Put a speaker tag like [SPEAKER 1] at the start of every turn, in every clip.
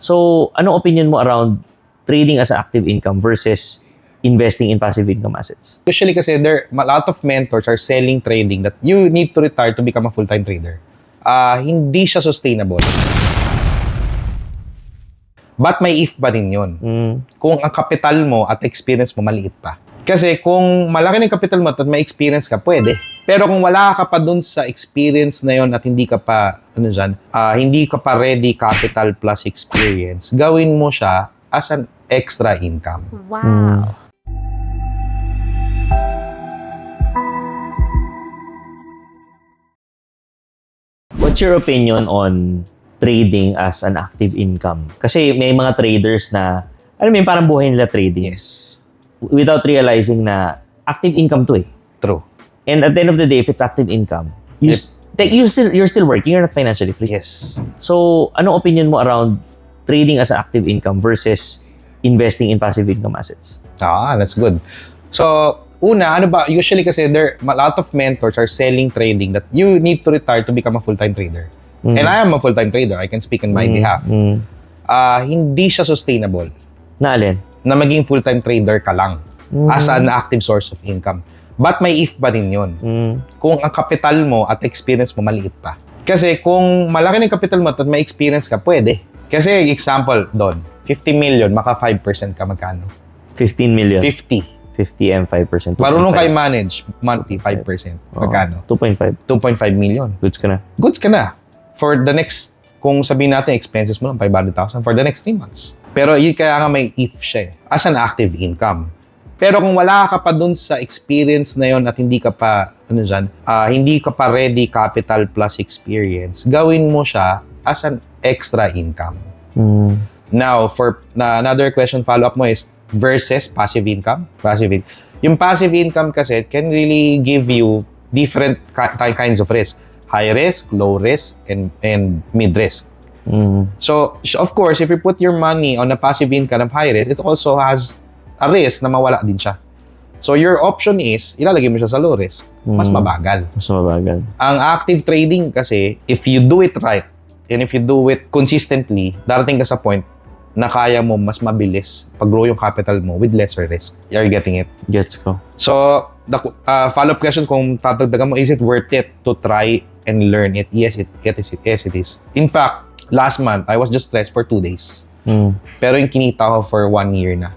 [SPEAKER 1] So, anong opinion mo around trading as an active income versus investing in passive income assets?
[SPEAKER 2] Usually kasi a lot of mentors are selling trading that you need to retire to become a full-time trader. Hindi siya sustainable. But may if ba din yun? Kung ang kapital mo at experience mo maliit pa. Kasi kung malaki ng kapital mo at may experience ka, pwede. Pero kung wala ka pa dun sa experience na yon at hindi ka pa, hindi ka pa ready capital plus experience, gawin mo siya as an extra income.
[SPEAKER 3] Wow.
[SPEAKER 1] What's your opinion on trading as an active income? Kasi may mga traders na, alam mo yun, parang buhay nila trading.
[SPEAKER 2] Yes.
[SPEAKER 1] Without realizing na active income to eh.
[SPEAKER 2] True.
[SPEAKER 1] And at the end of the day, if it's active income, you're still working, you're not financially free.
[SPEAKER 2] Yes.
[SPEAKER 1] So, anong opinion mo around trading as an active income versus investing in passive income assets?
[SPEAKER 2] That's good. So, una, usually kasi a lot of mentors are selling trading that you need to retire to become a full-time trader. And I am a full-time trader. I can speak on my behalf. Hindi siya sustainable
[SPEAKER 1] Na alin?
[SPEAKER 2] na maging full-time trader ka lang as an active source of income. But may if ba din yun? Kung ang kapital mo at experience mo maliit pa. Kasi kung malaki ng kapital mo at may experience ka, pwede. Kasi example doon, 50 million, maka 5% ka magkano?
[SPEAKER 1] 15 million.
[SPEAKER 2] 50.
[SPEAKER 1] 50 and 5%.
[SPEAKER 2] Marunong kayo manage, monthly 5%. Magkano?
[SPEAKER 1] 2.5.
[SPEAKER 2] 2.5 million.
[SPEAKER 1] Goods ka na.
[SPEAKER 2] Goods ka na. For the next, kung sabihin natin, expenses mo lang, 500,000 for the next 3 months. Pero yun kaya nga may if siya as an active income. Pero kung wala ka pa dun sa experience na yon at hindi ka pa, hindi ka pa ready capital plus experience, gawin mo siya as an extra income. Now, for another question follow-up mo is versus passive income. Yung passive income kasi can really give you different kinds of risk. High risk, low risk, and mid risk. So, of course, if you put your money on a passive income of high risk, it also has a risk na mawala din siya. So, your option is, ilalagay mo siya sa low risk. Mas mabagal.
[SPEAKER 1] Mas mabagal.
[SPEAKER 2] Ang active trading kasi, if you do it right, and if you do it consistently, darating ka sa point na kaya mo mas mabilis pag-grow yung capital mo with lesser risk. You're getting it?
[SPEAKER 1] Gets ko.
[SPEAKER 2] So, the follow-up question kung tatagdagan mo, is it worth it to try and learn it? Yes, it is. In fact, last month, I was just stressed for 2 days. Pero yung kinita ko for 1 year na.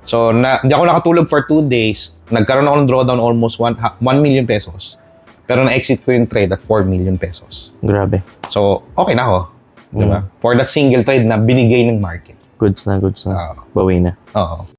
[SPEAKER 2] So, hindi ako nakatulog for 2 days. Nagkaroon ako ng drawdown almost 1 million pesos. Pero na-exit ko yung trade at 4 million pesos.
[SPEAKER 1] Grabe.
[SPEAKER 2] So, okay na ako. Diba? For that single trade na binigay ng market.
[SPEAKER 1] Goods na. Bawi na.
[SPEAKER 2] Oo.